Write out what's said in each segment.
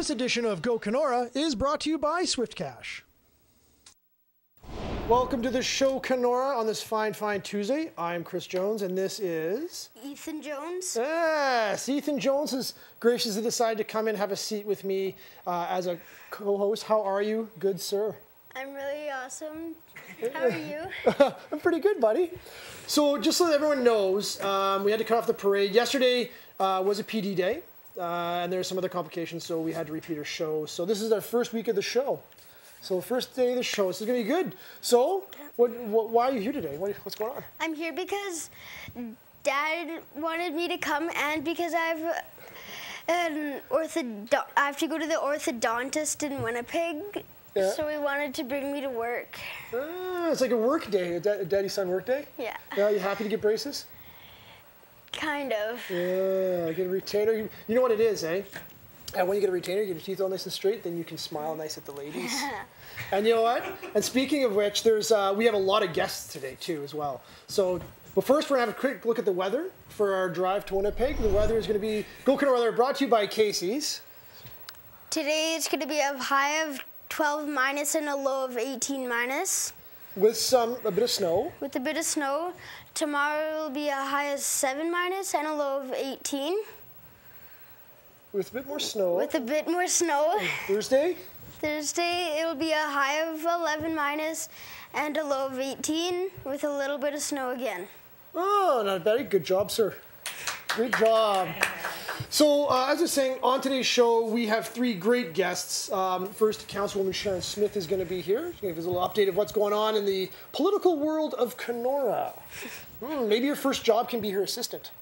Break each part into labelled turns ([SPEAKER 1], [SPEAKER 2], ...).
[SPEAKER 1] This edition of Go KENORA is brought to you by Swift Cash. Welcome to the show, KENORA, on this fine Tuesday. I'm Chris Jones, and this is...
[SPEAKER 2] Ethan Jones.
[SPEAKER 1] Yes, Ethan Jones has graciously decided to come and have a seat with me as a co-host. How are you, good sir?
[SPEAKER 2] I'm really awesome. How are you?
[SPEAKER 1] I'm pretty good, buddy. So just so that everyone knows, we had to cut off the parade. Yesterday was a PD day, and there were some other complications, so we had to repeat our show. So this is our first week of the show. So first day of the show, so it's going to be good. So why are you here today? What's going on?
[SPEAKER 2] I'm here because Dad wanted me to come, and because I have to go to the orthodontist in Winnipeg. Yeah. So he wanted to bring me to work.
[SPEAKER 1] It's like a work day, a daddy-son work day?
[SPEAKER 2] Yeah.
[SPEAKER 1] Yeah, you happy to get braces?
[SPEAKER 2] Kind of.
[SPEAKER 1] Yeah, get a retainer. You know what it is, eh? And when you get a retainer, you get your teeth all nice and straight, then you can smile nice at the ladies. And you know what? And speaking of which, we have a lot of guests today, too, as well. So, but first, we're going to have a quick look at the weather for our drive to Winnipeg. The weather is going to be Go KENORA weather brought to you by Casey's.
[SPEAKER 2] Today, it's going to be a high of 12 minus and a low of 18 minus.
[SPEAKER 1] With a bit of snow.
[SPEAKER 2] With a bit of snow. Tomorrow will be a high of 7 minus and a low of 18.
[SPEAKER 1] With a bit more snow.
[SPEAKER 2] With a bit more snow.
[SPEAKER 1] And Thursday?
[SPEAKER 2] Thursday, it will be a high of 11 minus and a low of 18 with a little bit of snow again.
[SPEAKER 1] Oh, not bad. Good job, sir. Good job. So, as I was saying, on today's show, we have three great guests. First, Councilwoman Sharon Smith is going to be here. She's going to give us a little update of what's going on in the political world of KENORA. Maybe your first job can be her assistant.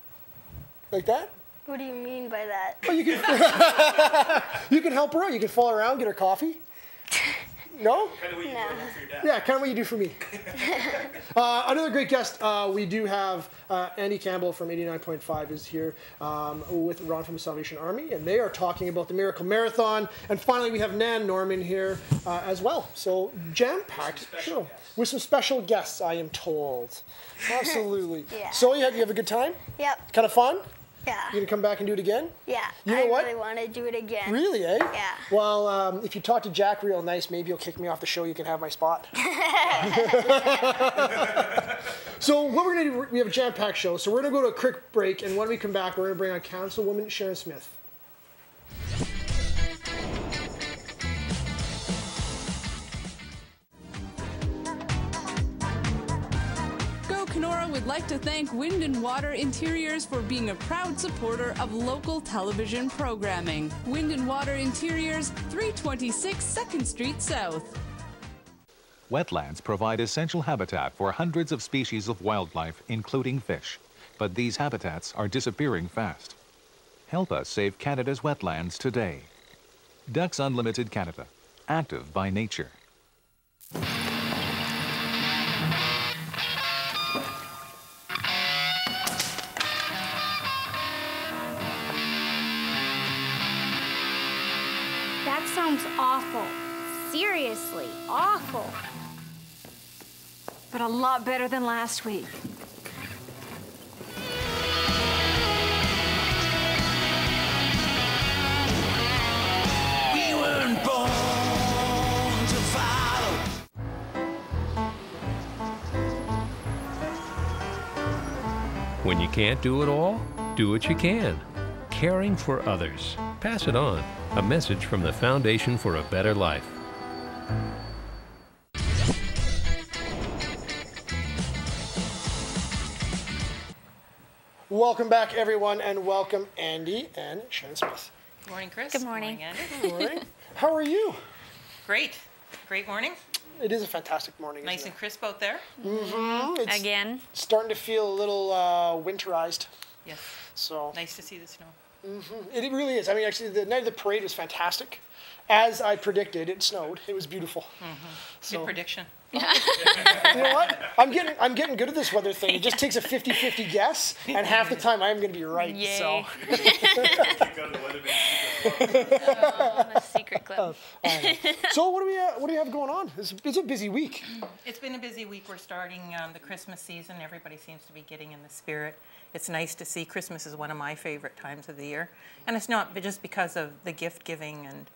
[SPEAKER 1] Like that?
[SPEAKER 2] What do you mean by that?
[SPEAKER 1] Oh, you can, you can help her out. You can follow around, get her coffee. No?
[SPEAKER 3] Kind of what you do for your dad.
[SPEAKER 1] Yeah, kind of what you do for me. Another great guest, we do have Andy Campbell from 89.5 is here with Ron from the Salvation Army, and they are talking about the Miracle Marathon. And finally, we have Nan Norman here as well. So jam-packed show with some special guests, I am told. Absolutely.
[SPEAKER 2] Yeah.
[SPEAKER 1] So you have a good time?
[SPEAKER 2] Yep.
[SPEAKER 1] Kind of fun?
[SPEAKER 2] Yeah.
[SPEAKER 1] You gonna come back and do it again?
[SPEAKER 2] Yeah.
[SPEAKER 1] You know what?
[SPEAKER 2] I really want to do it again.
[SPEAKER 1] Really, eh?
[SPEAKER 2] Yeah.
[SPEAKER 1] Well, if you talk to Jack real nice, maybe he'll kick me off the show. You can have my spot. So what we're gonna do, we have a jam-packed show. So we're gonna go to a quick break, and when we come back, we're gonna bring on Councilwoman Sharon Smith.
[SPEAKER 4] KENORA would like to thank Wind and Water Interiors for being a proud supporter of local television programming. Wind and Water Interiors, 326 2nd Street South.
[SPEAKER 5] Wetlands provide essential habitat for hundreds of species of wildlife, including fish. But these habitats are disappearing fast. Help us save Canada's wetlands today. Ducks Unlimited Canada, active by nature.
[SPEAKER 6] That sounds awful. Seriously, awful. But a lot better than last week.
[SPEAKER 7] We weren't born to follow.
[SPEAKER 8] When you can't do it all, do what you can. Caring for others. Pass it on. A message from the Foundation for a Better Life.
[SPEAKER 1] Welcome back, everyone, and welcome Andy and Sharon Smith.
[SPEAKER 9] Good morning, Chris.
[SPEAKER 6] Good morning.
[SPEAKER 9] Andy.
[SPEAKER 1] Good morning. How are you?
[SPEAKER 9] Great. Great morning.
[SPEAKER 1] It is a fantastic morning.
[SPEAKER 9] Nice and crisp out there.
[SPEAKER 1] Mm-hmm. It's
[SPEAKER 6] Again.
[SPEAKER 1] starting to feel a little winterized.
[SPEAKER 9] Yes.
[SPEAKER 1] So
[SPEAKER 9] Nice to see the snow.
[SPEAKER 1] mm-hmm. It really is. I mean, actually, the night of the parade was fantastic. As I predicted, it snowed. It was beautiful.
[SPEAKER 9] Mm-hmm.
[SPEAKER 1] So,
[SPEAKER 9] Good prediction.
[SPEAKER 1] You know what? I'm getting good at this weather thing. It just takes a 50-50 guess, and half the time I'm going to be right.
[SPEAKER 3] Yay.
[SPEAKER 1] So.
[SPEAKER 3] The secret club.
[SPEAKER 1] So what do we have going on? It's a busy week.
[SPEAKER 9] It's been a busy week. We're starting the Christmas season. Everybody seems to be getting in the spirit. It's nice to see. Christmas is one of my favorite times of the year. And it's not just because of the gift giving, and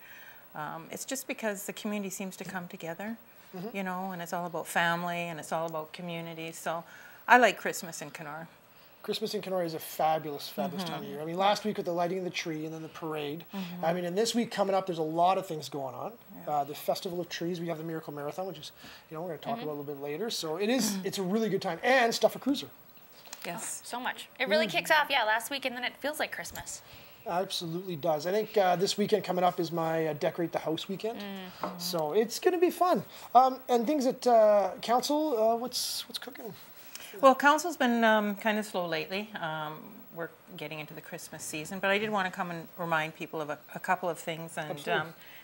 [SPEAKER 9] it's just because the community seems to come together, you know, and it's all about family and it's all about community. So I like Christmas in Kenora.
[SPEAKER 1] Christmas in Kenora is a fabulous, fabulous time of year. I mean, last week with the lighting of the tree and then the parade. I mean, and this week coming up, there's a lot of things going on. Yeah. The Festival of Trees, we have the Miracle Marathon, which is, you know, we're going to talk about a little bit later. So it's a really good time. And Stuff a Cruiser.
[SPEAKER 9] Yes.
[SPEAKER 3] So much. It really kicks off, last week, and then it feels like Christmas.
[SPEAKER 1] Absolutely does. I think this weekend coming up is my Decorate the House weekend. So it's going to be fun. And things at Council, what's cooking?
[SPEAKER 9] Well, Council's been kind of slow lately. We're getting into the Christmas season, but I did want to come and remind people of a couple of things. And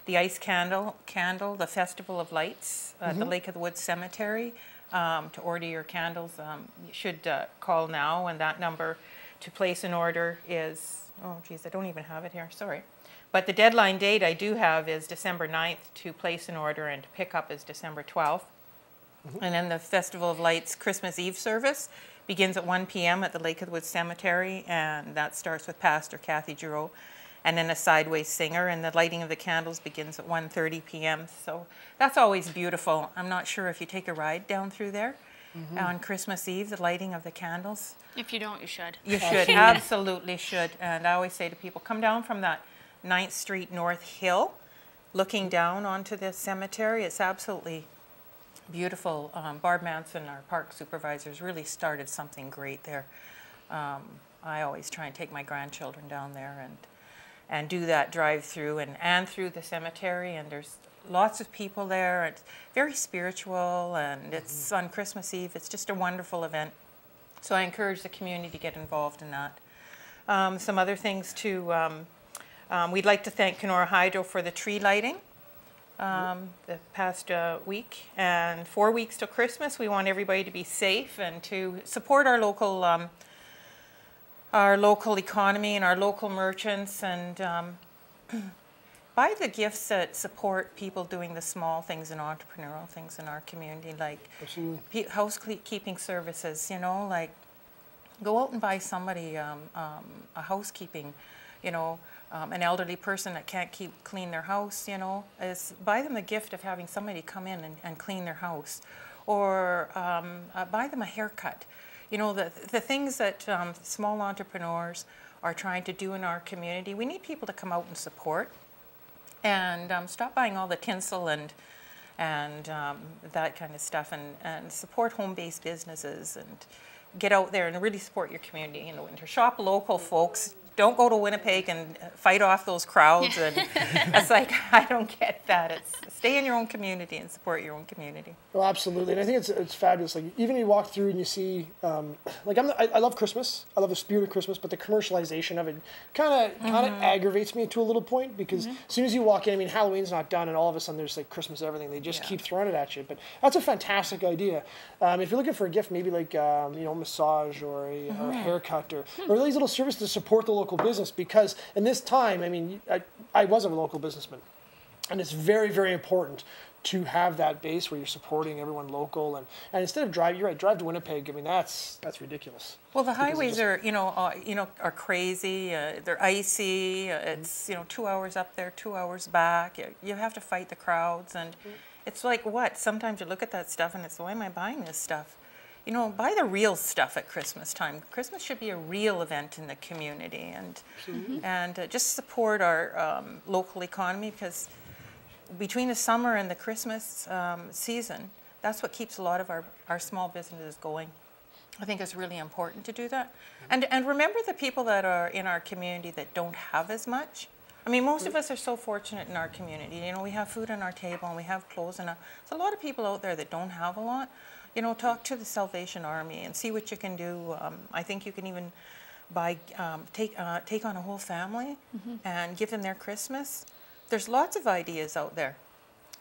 [SPEAKER 9] the Ice Candle, the Festival of Lights at the Lake of the Woods Cemetery. To order your candles, you should call now, and that number to place an order is, oh geez, I don't even have it here, sorry. But the deadline date I do have is December 9th to place an order, and to pick up is December 12th. And then the Festival of Lights Christmas Eve service begins at 1 p.m. at the Lake of the Woods Cemetery, and that starts with Pastor Kathy Giroux and then a sideways singer, and the lighting of the candles begins at 1:30 p.m. So that's always beautiful. I'm not sure if you take a ride down through there on Christmas Eve, the lighting of the candles.
[SPEAKER 3] If you don't, you should.
[SPEAKER 9] You should, absolutely should. And I always say to people, come down from that 9th Street North Hill, looking down onto the cemetery. It's absolutely beautiful. Barb Manson, our park supervisors, really started something great there. I always try and take my grandchildren down there and do that drive through and through the cemetery, and there's lots of people there. It's very spiritual, and it's on Christmas Eve. It's just a wonderful event. So I encourage the community to get involved in that. Some other things too, we'd like to thank Kenora Hydro for the tree lighting the past week, and 4 weeks till Christmas. We want everybody to be safe and to support our local economy and our local merchants, and buy the gifts that support people doing the small things and entrepreneurial things in our community, like housekeeping services, you know, like go out and buy somebody a housekeeping, you know, an elderly person that can't clean their house, you know, buy them the gift of having somebody come in and clean their house, or buy them a haircut. You know, the things that small entrepreneurs are trying to do in our community, we need people to come out and support, and stop buying all the tinsel and that kind of stuff, and support home-based businesses, and get out there and really support your community in the winter. Shop local, folks. Don't go to Winnipeg and fight off those crowds. And it's like, I don't get that. It's stay in your own community and support your own community.
[SPEAKER 1] Well, absolutely, and I think it's fabulous. Like, even you walk through and you see, like I love Christmas. I love the spirit of Christmas, but the commercialization of it kind of aggravates me to a little point, because as soon as you walk in, I mean, Halloween's not done, and all of a sudden there's like Christmas everything. They just keep throwing it at you. But that's a fantastic idea. If you're looking for a gift, maybe like you know, massage or a haircut, or these little services to support the local business, because in this time, I mean, I was a local businessman, and it's very, very important to have that base where you're supporting everyone local, and instead of drive to Winnipeg. I mean, that's ridiculous.
[SPEAKER 9] Well, the highways are are crazy. They're icy. It's 2 hours up there, 2 hours back. You have to fight the crowds, and it's like, what? Sometimes you look at that stuff and it's, why am I buying this stuff? You know, buy the real stuff at Christmas time. Christmas should be a real event in the community, and just support our local economy, because between the summer and the Christmas season, that's what keeps a lot of our small businesses going. I think it's really important to do that. And remember the people that are in our community that don't have as much. I mean, most of us are so fortunate in our community. You know, we have food on our table and we have clothes, and there's a lot of people out there that don't have a lot. You know, talk to the Salvation Army and see what you can do. I think you can even take on a whole family and give them their Christmas. There's lots of ideas out there.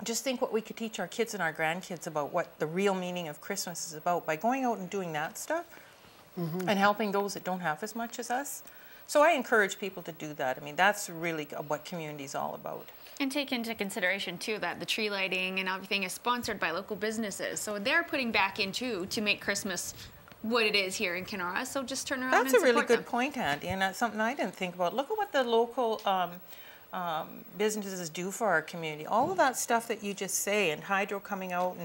[SPEAKER 9] just think what we could teach our kids and our grandkids about what the real meaning of Christmas is about by going out and doing that stuff and helping those that don't have as much as us. So I encourage people to do that. I mean, that's really what community is all about.
[SPEAKER 3] And take into consideration, too, that the tree lighting and everything is sponsored by local businesses. So they're putting back in, too, to make Christmas what it is here in Kenora. So just turn around and support them.
[SPEAKER 9] That's a really good point, Andy, and that's something I didn't think about. Look at what the local businesses do for our community. All of that stuff that you just say, and Hydro coming out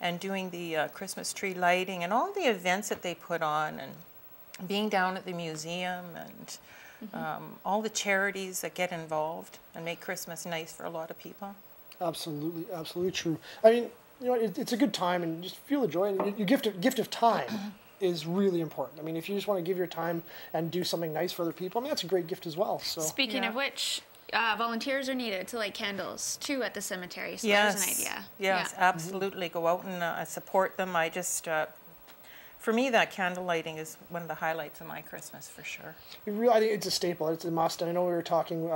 [SPEAKER 9] and doing the Christmas tree lighting, and all the events that they put on, and being down at the museum, and all the charities that get involved and make Christmas nice for a lot of people.
[SPEAKER 1] Absolutely, absolutely true. I mean, you know, it's a good time, and just feel the joy. And your gift of time is really important. I mean, if you just want to give your time and do something nice for other people, I mean, that's a great gift as well. So
[SPEAKER 3] speaking of which, volunteers are needed to light candles too at the cemetery. So
[SPEAKER 9] yes,
[SPEAKER 3] there's an idea.
[SPEAKER 9] Yes, absolutely. Go out and support them. I just. For me, that candle lighting is one of the highlights of my Christmas, for sure. I
[SPEAKER 1] think it's a staple. It's a must. And I know we were talking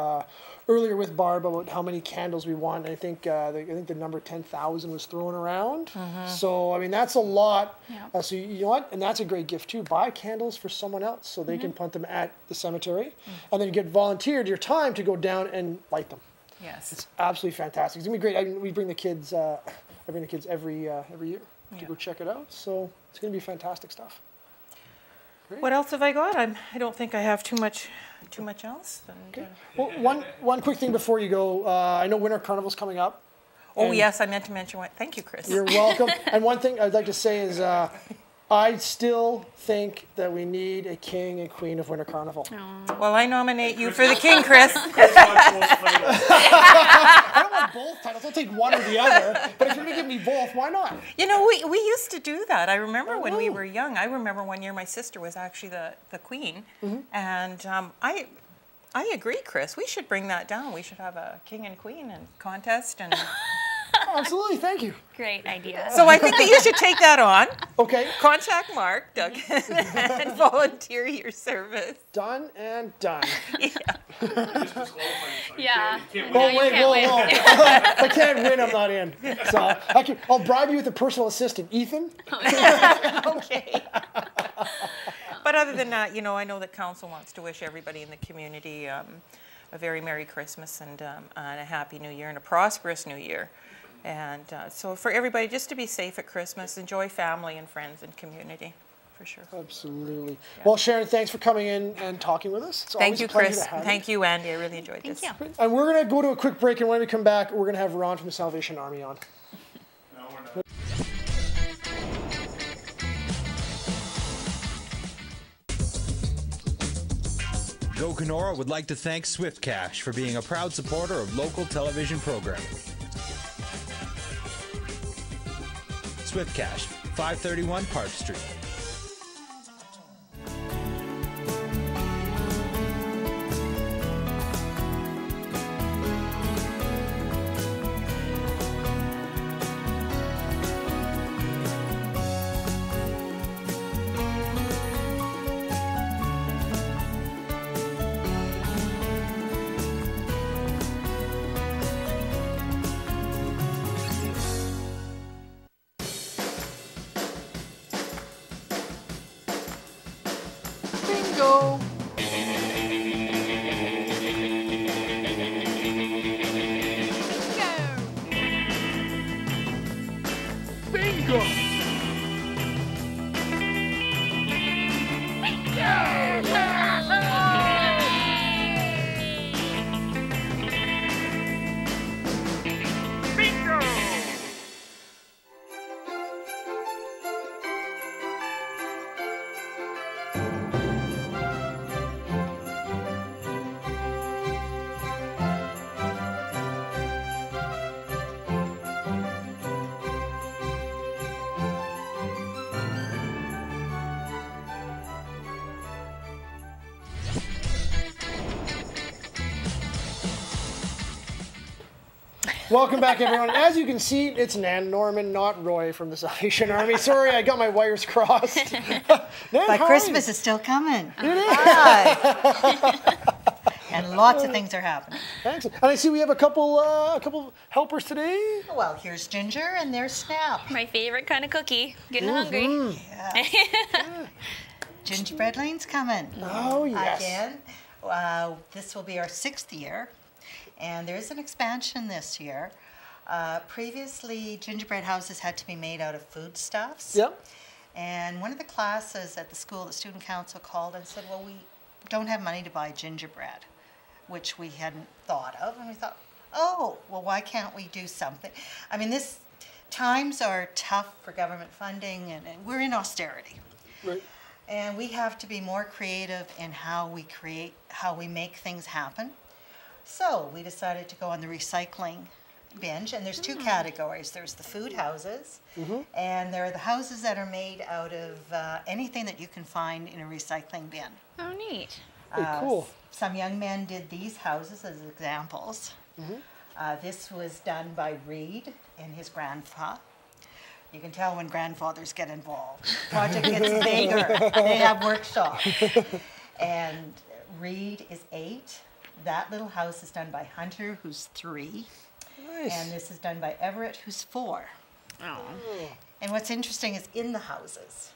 [SPEAKER 1] earlier with Barb about how many candles we want. And I think the number 10,000 was thrown around. So I mean, that's a lot. Yeah. So you know what? And that's a great gift too. Buy candles for someone else so they can put them at the cemetery, and then you get volunteered your time to go down and light them.
[SPEAKER 9] Yes,
[SPEAKER 1] it's absolutely fantastic. It's gonna be great. I mean, we bring the kids. I bring the kids every year to go check it out. So it's going to be fantastic stuff. Great.
[SPEAKER 9] What else have I got? I don't think I have too much else. And,
[SPEAKER 1] okay. Well, one quick thing before you go. I know Winter Carnival's coming up.
[SPEAKER 9] Oh yes, I meant to mention what. Thank you, Chris.
[SPEAKER 1] You're welcome. And one thing I'd like to say is I still think that we need a king and queen of Winter Carnival.
[SPEAKER 9] Well, I nominate you for the king, Chris.
[SPEAKER 1] I don't want both titles. I'll take one or the other. But if you're going to give me both, why not?
[SPEAKER 9] You know, we used to do that. I remember when we were young. I remember one year my sister was actually the queen. And I agree, Chris. We should bring that down. We should have a king and queen and contest and...
[SPEAKER 1] Oh, absolutely, thank you.
[SPEAKER 3] Great idea.
[SPEAKER 9] So I think that you should take that on.
[SPEAKER 1] Okay.
[SPEAKER 9] Contact Mark, Doug, and volunteer your service.
[SPEAKER 1] Done and done.
[SPEAKER 3] Yeah.
[SPEAKER 1] Oh, wait, whoa. If I can't win, I'm not in. So I'll bribe you with a personal assistant. Ethan?
[SPEAKER 9] Okay. But other than that, you know, I know that council wants to wish everybody in the community a very Merry Christmas and a Happy New Year and a prosperous New Year. And so for everybody, just to be safe at Christmas, enjoy family and friends and community, for sure.
[SPEAKER 1] Absolutely. Yeah. Well, Sharon, thanks for coming in and talking with us. It's
[SPEAKER 9] Thank you, Chris. Thank you, Andy. I really enjoyed this.
[SPEAKER 3] Thank you.
[SPEAKER 1] And we're going to go to a quick break, and when we come back, we're going to have Ron from the Salvation Army on.
[SPEAKER 7] No, we're not.
[SPEAKER 10] Go Kenora would like to thank Swift Cash for being a proud supporter of local television programming. Swift Cash, 531 Park Street.
[SPEAKER 1] Welcome back, everyone. As you can see, it's Nan Norman, not Roy from the Salvation Army. Sorry, I got my wires crossed. Nan,
[SPEAKER 11] but Christmas is still coming.
[SPEAKER 1] It is.
[SPEAKER 11] And lots of things are happening.
[SPEAKER 1] Excellent. And I see we have a couple helpers today.
[SPEAKER 11] Well, here's Ginger and there's Snap.
[SPEAKER 3] My favorite kind of cookie. Getting hungry.
[SPEAKER 11] Yeah. Gingerbread Lane's coming.
[SPEAKER 1] Oh, yes.
[SPEAKER 11] Again. This will be our 6th year. And there's an expansion this year. Previously, gingerbread houses had to be made out of foodstuffs.
[SPEAKER 1] Yep.
[SPEAKER 11] And one of the classes at the school, the student council called and said, well, we don't have money to buy gingerbread, which we hadn't thought of. And we thought, oh, well, why can't we do something? I mean, times are tough for government funding, and we're in austerity.
[SPEAKER 1] Right.
[SPEAKER 11] And we have to be more creative in how we make things happen. So we decided to go on the recycling binge, and there's 2 categories. There's the food houses, and there are the houses that are made out of anything that you can find in a recycling bin.
[SPEAKER 3] Oh, neat.
[SPEAKER 1] Cool.
[SPEAKER 11] Some young men did these houses as examples. This was done by Reed and his grandpa. You can tell when grandfathers get involved. The project gets bigger. They have workshops. And Reed is 8. That little house is done by Hunter, who's 3.
[SPEAKER 1] Nice.
[SPEAKER 11] And this is done by Everett, who's 4.
[SPEAKER 3] Oh.
[SPEAKER 11] And what's interesting is in the houses,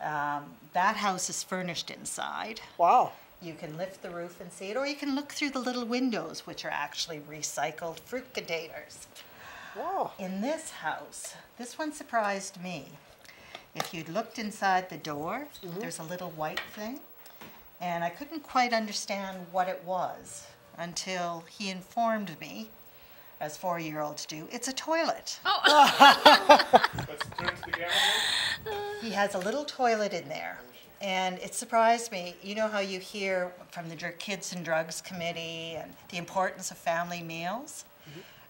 [SPEAKER 11] that house is furnished inside.
[SPEAKER 1] Wow.
[SPEAKER 11] You can lift the roof and see it, or you can look through the little windows, which are actually recycled fruit containers.
[SPEAKER 1] Wow.
[SPEAKER 11] In this house, this one surprised me. If you'd looked inside the door, there's a little white thing, and I couldn't quite understand what it was until he informed me, as 4-year-olds do, it's a toilet.
[SPEAKER 12] Let's turn to the camera.
[SPEAKER 11] He has a little toilet in there. And it surprised me. You know how you hear from the Kids and Drugs Committee and the importance of family meals?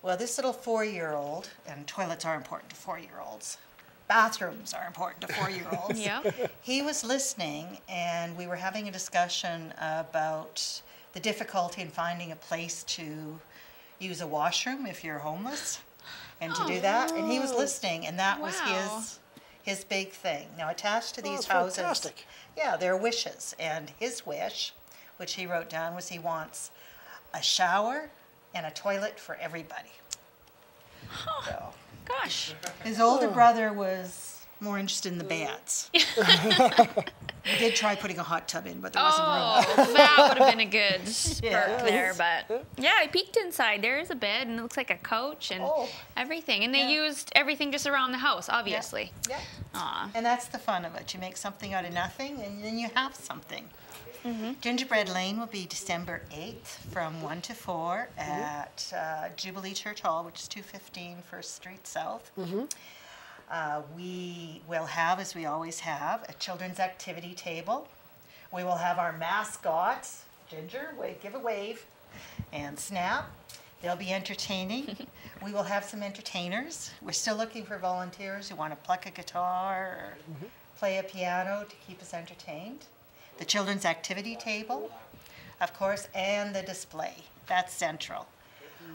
[SPEAKER 11] Well, this little 4-year-old, and toilets are important to 4-year-olds. Bathrooms are important to 4-year-olds.
[SPEAKER 3] Yeah.
[SPEAKER 11] He was listening, and we were having a discussion about the difficulty in finding a place to use a washroom if you're homeless, and to do that. And he was listening, and that was his big thing. Now, attached to these houses,
[SPEAKER 1] fantastic.
[SPEAKER 11] Yeah, there are wishes, and his wish, which he wrote down, was he wants a shower and a toilet for everybody. So,
[SPEAKER 3] Gosh.
[SPEAKER 11] his older brother was more interested in the beds. He did try putting a hot tub in, but there wasn't room.
[SPEAKER 3] Oh, that would have been a good spark there. But yeah, I peeked inside. There is a bed, and it looks like a couch and everything. And they used everything just around the house, obviously.
[SPEAKER 11] Yeah.
[SPEAKER 3] Aw.
[SPEAKER 11] And that's the fun of it. You make something out of nothing, and then you have something. Gingerbread Lane will be December 8th from 1 to 4 at Jubilee Church Hall, which is 215 First Street South. We will have, as we always have, a children's activity table. We will have our mascots, Ginger, give a wave, and Snap. They'll be entertaining. We will have some entertainers. We're still looking for volunteers who want to pluck a guitar or play a piano to keep us entertained. The children's activity table, of course, and the display. That's central.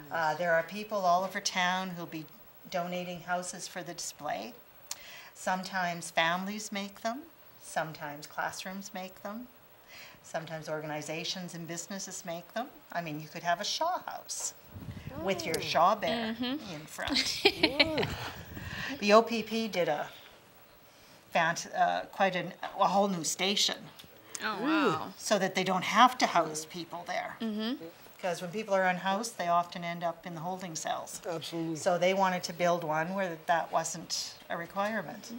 [SPEAKER 11] There are people all over town who'll be donating houses for the display. Sometimes families make them, sometimes classrooms make them, sometimes organizations and businesses make them. I mean, you could have a Shaw house with your Shaw bear in front. The OPP did a whole new station.
[SPEAKER 3] Oh, wow.
[SPEAKER 11] So that they don't have to house people there. Because when people are unhoused, they often end up in the holding cells.
[SPEAKER 1] Absolutely.
[SPEAKER 11] So they wanted to build one where that wasn't a requirement.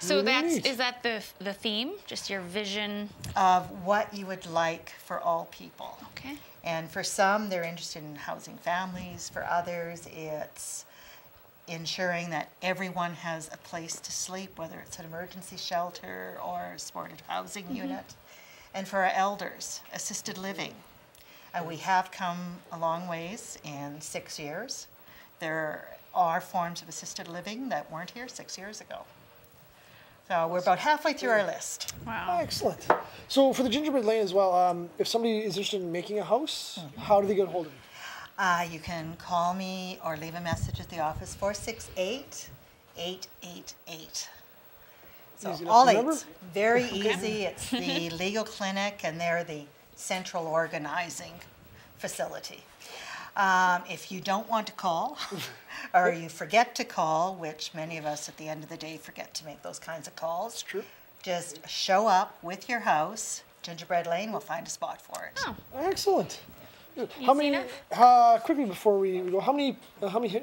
[SPEAKER 3] So is that the theme? Just your vision?
[SPEAKER 11] Of what you would like for all people.
[SPEAKER 3] Okay.
[SPEAKER 11] And for some, they're interested in housing families. For others, it's ensuring that everyone has a place to sleep, whether it's an emergency shelter or a supported housing unit. And for our elders, assisted living. We have come a long ways in 6 years. There are forms of assisted living that weren't here 6 years ago. So we're about halfway through our list.
[SPEAKER 3] Wow.
[SPEAKER 1] Excellent. So for the Gingerbread Lane as well, if somebody is interested in making a house, how do they get a hold of you?
[SPEAKER 11] You can call me or leave a message at the office, 468-888. So all eights. Very easy. It's the legal clinic, and they're the central organizing facility. If you don't want to call, or you forget to call, which many of us at the end of the day forget to make those kinds of calls. It's
[SPEAKER 1] true.
[SPEAKER 11] Just show up with your house. Gingerbread Lane will find a spot for it.
[SPEAKER 3] Oh.
[SPEAKER 1] Excellent.
[SPEAKER 3] You
[SPEAKER 1] How
[SPEAKER 3] seen
[SPEAKER 1] many?
[SPEAKER 3] it?
[SPEAKER 1] Quickly before we go, how many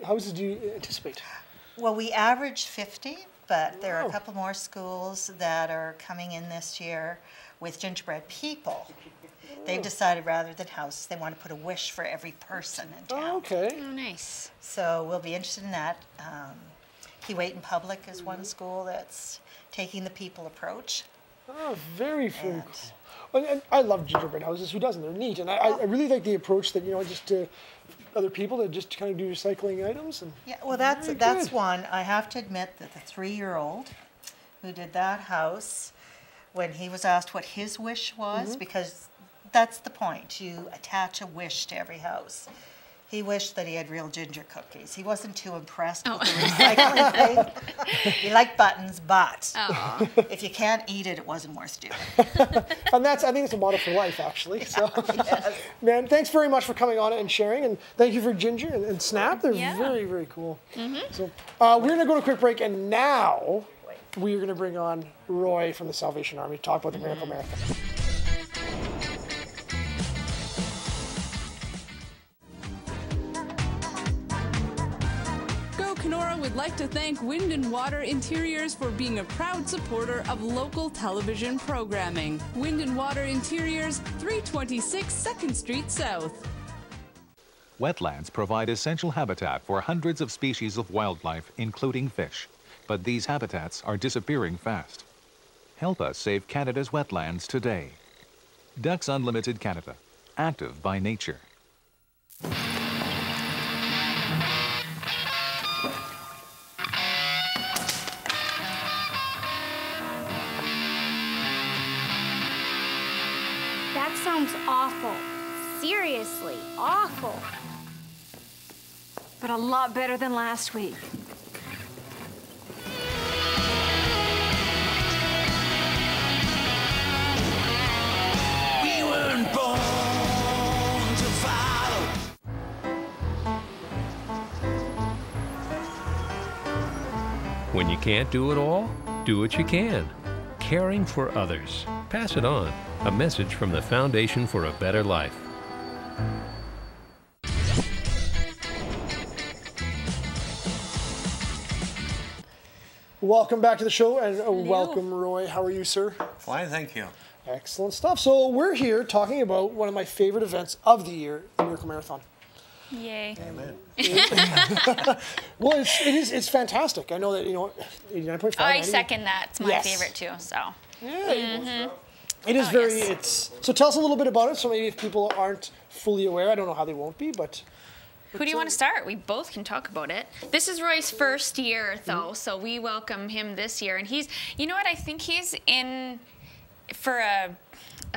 [SPEAKER 1] houses do you anticipate?
[SPEAKER 11] Well, we average 50, but there are
[SPEAKER 1] Wow.
[SPEAKER 11] a couple more schools that are coming in this year with gingerbread people. They've decided rather than houses, they want to put a wish for every person in town.
[SPEAKER 1] Okay.
[SPEAKER 3] Oh, nice.
[SPEAKER 11] So we'll be interested in that. Keywait in Public is one school that's taking the people approach.
[SPEAKER 1] Oh, very cool. And I love gingerbread houses. Who doesn't? They're neat, and I really like the approach that just to other people that just kind of do recycling items. And
[SPEAKER 11] Yeah, well, that's
[SPEAKER 1] good.
[SPEAKER 11] one. I have to admit that the 3-year-old who did that house, when he was asked what his wish was, because that's the point, you attach a wish to every house. He wished that he had real ginger cookies. He wasn't too impressed with the recycling thing. He liked buttons, but if you can't eat it, it wasn't worth doing.
[SPEAKER 1] And I think it's a model for life, actually. So,
[SPEAKER 11] Yes.
[SPEAKER 1] man, thanks very much for coming on and sharing, and thank you for Ginger and Snap. They're very, very cool. So we're going to go to a quick break, and now we're going to bring on Roy from the Salvation Army to talk about the Miracle Marathon.
[SPEAKER 4] KENORA would like to thank Wind and Water Interiors for being a proud supporter of local television programming. Wind and Water Interiors, 326 2nd Street South.
[SPEAKER 5] Wetlands provide essential habitat for hundreds of species of wildlife, including fish. But these habitats are disappearing fast. Help us save Canada's wetlands today. Ducks Unlimited Canada, active by nature.
[SPEAKER 6] That sounds awful. Seriously, awful. But a lot better than last week.
[SPEAKER 7] We weren't born to follow.
[SPEAKER 8] When you can't do it all, do what you can. Caring for others. Pass it on. A message from the Foundation for a Better Life.
[SPEAKER 1] Welcome back to the show, and welcome, Roy. How are you, sir?
[SPEAKER 13] Fine, thank you.
[SPEAKER 1] Excellent stuff. So we're here talking about one of my favorite events of the year, the Miracle Marathon.
[SPEAKER 3] Yay.
[SPEAKER 13] Amen.
[SPEAKER 1] Well, it's fantastic. I know that 89.5.
[SPEAKER 3] I second that. It's my
[SPEAKER 1] Yes.
[SPEAKER 3] favorite too. So.
[SPEAKER 1] Yeah. It is
[SPEAKER 3] Oh,
[SPEAKER 1] very.
[SPEAKER 3] yes.
[SPEAKER 1] So tell us a little bit about it. So maybe if people aren't fully aware, I don't know how they won't be, but.
[SPEAKER 3] Who do you want to start? We both can talk about it. This is Roy's first year, though, so we welcome him this year. And he's, you know what, I think he's in for a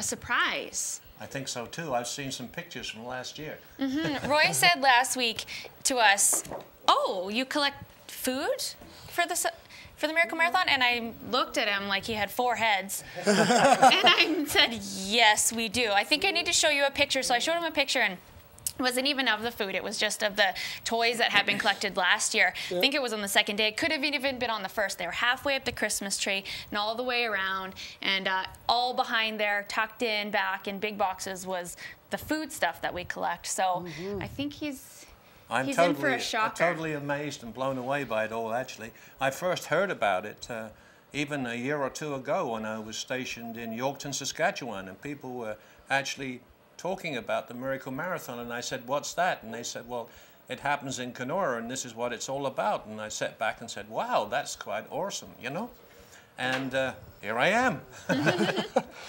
[SPEAKER 3] surprise.
[SPEAKER 13] I think so too. I've seen some pictures from last year.
[SPEAKER 3] Roy said last week to us, "Oh, you collect food for the Miracle Marathon?" And I looked at him like he had 4 heads. And I said, "Yes, we do. I think I need to show you a picture." So I showed him a picture, and it wasn't even of the food. It was just of the toys that had been collected last year. Yeah. I think it was on the second day. It could have even been on the first. They were halfway up the Christmas tree and all the way around. And all behind there, tucked in back in big boxes, was the food stuff that we collect. So I think he's in for a shocker.
[SPEAKER 13] I'm totally amazed and blown away by it all, actually. I first heard about it even a year or 2 ago when I was stationed in Yorkton, Saskatchewan, and people were actually talking about the Miracle Marathon, and I said, "What's that?" And they said, "Well, it happens in KENORA, and this is what it's all about." And I sat back and said, "Wow, that's quite awesome, you know?" And here I am.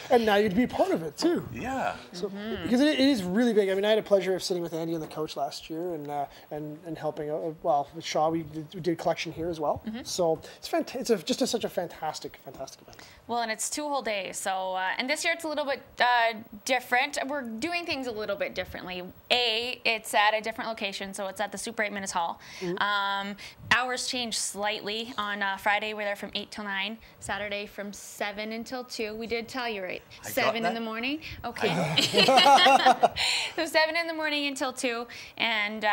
[SPEAKER 1] And now you'd be part of it too.
[SPEAKER 13] Yeah.
[SPEAKER 1] So, because it is really big. I mean, I had a pleasure of sitting with Andy on the couch last year and helping out. Well, with Shaw, we did collection here as well. So it's fantastic. It's just such a fantastic event.
[SPEAKER 3] Well, and it's 2 whole days. So, and this year it's a little bit different. We're doing things a little bit differently. It's at a different location, so it's at the Super 8 Minutes Hall. hours changed slightly. On Friday, we're there from 8 till 9. Saturday from 7 until 2. We did tell you, right? 7 in the morning? Okay. So 7 in the morning until 2. And,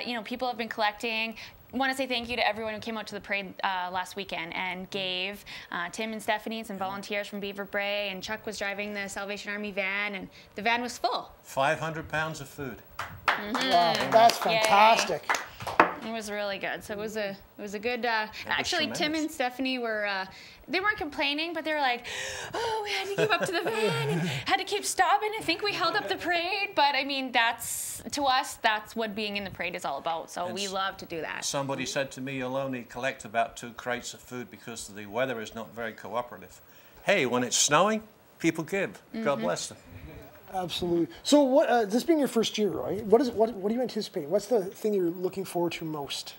[SPEAKER 3] you know, people have been collecting. Want to say thank you to everyone who came out to the parade last weekend and gave. Tim and Stephanie and some volunteers from Beaver Brae, and Chuck was driving the Salvation Army van, and the van was full.
[SPEAKER 13] 500 pounds of food.
[SPEAKER 1] Wow, that's fantastic.
[SPEAKER 3] Yay. It was really good. So it was a good. Actually, Tim and Stephanie were. They weren't complaining, but they were like, "Oh, we had to keep up to the van and had to keep stopping. I think we held up the parade." But I mean, that's to us. That's what being in the parade is all about. So we love to do that.
[SPEAKER 13] Somebody said to me, "You'll only collect about 2 crates of food because the weather is not very cooperative." Hey, when it's snowing, people give. God bless them.
[SPEAKER 1] Absolutely. So, what? This being your first year, right? What are you anticipating? What's the thing you're looking forward to most?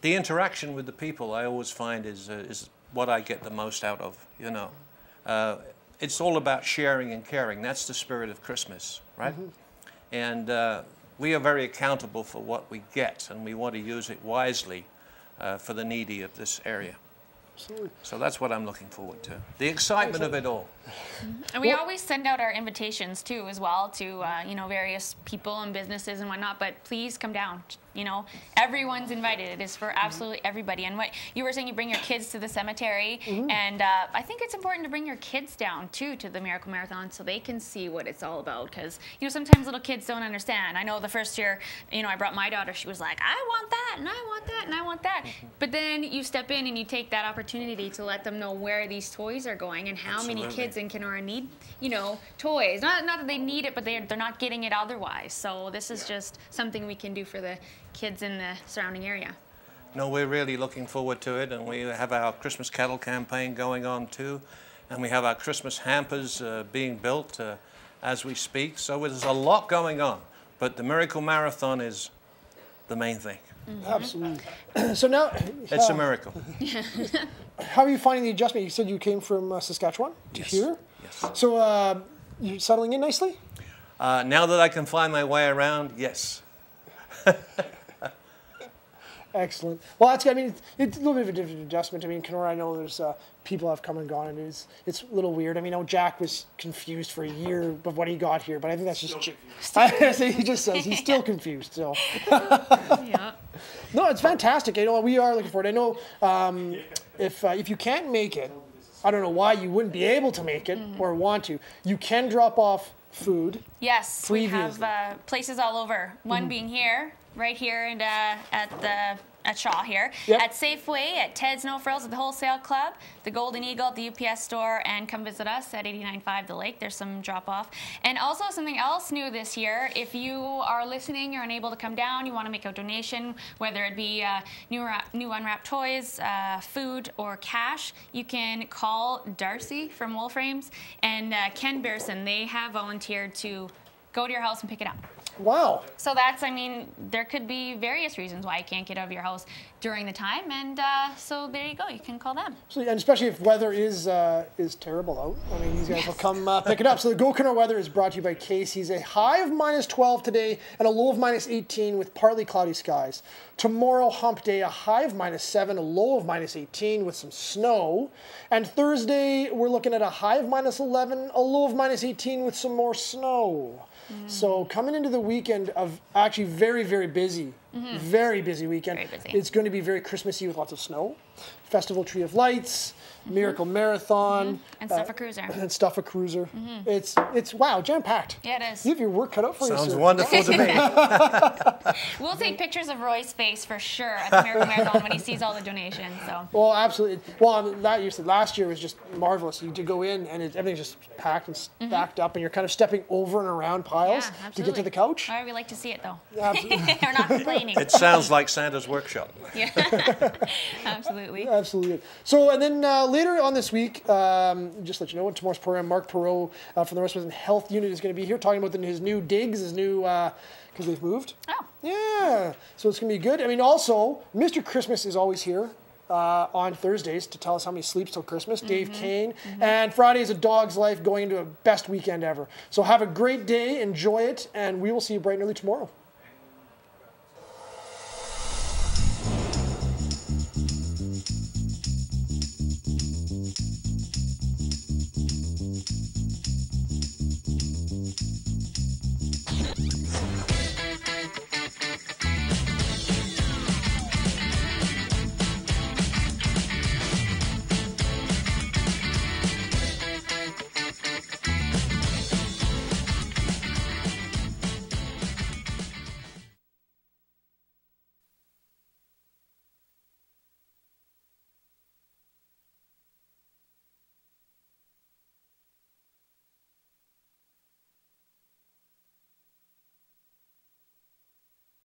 [SPEAKER 13] The interaction with the people, I always find, is what I get the most out of. You know, it's all about sharing and caring. That's the spirit of Christmas, right? And we are very accountable for what we get, and we want to use it wisely for the needy of this area.
[SPEAKER 1] Absolutely.
[SPEAKER 13] So that's what I'm looking forward to. The excitement of it all.
[SPEAKER 3] And we always send out our invitations too, as well, to you know, various people and businesses and whatnot. But please come down. You know, everyone's invited. It is for absolutely everybody. And what you were saying, you bring your kids to the cemetery, and I think it's important to bring your kids down too to the Miracle Marathon so they can see what it's all about. Because you know, sometimes little kids don't understand. I know the first year, you know, I brought my daughter. She was like, "I want that, and I want that, and I want that." But then you step in and you take that opportunity to let them know where these toys are going and how many kids in Kenora need, you know, toys. Not that they need it, but they're not getting it otherwise. So this is just something we can do for the kids in the surrounding area.
[SPEAKER 13] No, we're really looking forward to it, and we have our Christmas cattle campaign going on too, and we have our Christmas hampers being built as we speak. So there's a lot going on, but the Miracle Marathon is the main thing.
[SPEAKER 1] Absolutely. So now
[SPEAKER 13] it's a miracle.
[SPEAKER 1] How are you finding the adjustment? You said you came from Saskatchewan to here.
[SPEAKER 13] Yes.
[SPEAKER 1] So you settling in nicely?
[SPEAKER 13] Now that I can find my way around, yes.
[SPEAKER 1] Excellent. Well, that's. I mean, it's a little bit of a different adjustment. I mean, Kenora, I know there's people have come and gone, and it's a little weird. I mean, I know Jack was confused for a year of when he got here, but I think that's just. He just says he's still confused. So.
[SPEAKER 3] Yeah.
[SPEAKER 1] No, it's fantastic. You know, we are looking forward. I know if you can't make it, I don't know why you wouldn't be able to make it or want to. You can drop off food.
[SPEAKER 3] Yes, we have places all over. One being here, right here, and at Shaw here, at Safeway, at Ted's No Frills at the Wholesale Club, the Golden Eagle at the UPS store, and come visit us at 89.5 The Lake. There's some drop-off. And also something else new this year, if you are listening, you're unable to come down, you want to make a donation, whether it be new unwrapped toys, food, or cash, you can call Darcy from Wolframes and Ken Bearson. They have volunteered to go to your house and pick it up.
[SPEAKER 1] Wow. So
[SPEAKER 3] that's, I mean, there could be various reasons why you can't get out of your house during the time, and so there you go. You can call them.
[SPEAKER 1] So, and especially if weather is terrible out. I mean, these guys will come pick it up. So the Go Kenora weather is brought to you by Casey's. A high of -12 today and a low of -18 with partly cloudy skies. Tomorrow, hump day, a high of -7, a low of -18 with some snow. And Thursday, we're looking at a high of -11, a low of -18 with some more snow. So coming into the weekend of actually very, very busy, very busy weekend.
[SPEAKER 3] Very busy.
[SPEAKER 1] It's going to be very Christmassy with lots of snow. Festival Tree of Lights, Miracle Marathon.
[SPEAKER 3] And Stuff a Cruiser.
[SPEAKER 1] And Stuff a Cruiser. It's wow, jam-packed.
[SPEAKER 3] Yeah, it is.
[SPEAKER 1] You have your work cut out for you,
[SPEAKER 13] Sounds
[SPEAKER 1] sir.
[SPEAKER 13] wonderful to me.
[SPEAKER 3] We'll take pictures of Roy's face for sure at the Miracle Marathon when he sees all the donations. So.
[SPEAKER 1] Well, absolutely. Well, last year was just marvelous. You did go in and everything's just packed and stacked up, and you're kind of stepping over and around piles to get to the couch.
[SPEAKER 3] Oh, we like to see it though.
[SPEAKER 1] Absolutely.
[SPEAKER 3] We're not complaining.
[SPEAKER 13] It sounds like Santa's workshop.
[SPEAKER 3] Yeah, absolutely.
[SPEAKER 1] Absolutely. So, and then later on this week, just let you know, in tomorrow's program, Mark Perot from the West Wisconsin Health Unit is going to be here talking about his new digs, his new, because they've moved.
[SPEAKER 3] Oh.
[SPEAKER 1] Yeah. So it's going to be good. I mean, also, Mr. Christmas is always here on Thursdays to tell us how many sleeps till Christmas, Dave Kane. And Friday is A Dog's Life, going into a best weekend ever. So have a great day, enjoy it, and we will see you bright and early tomorrow.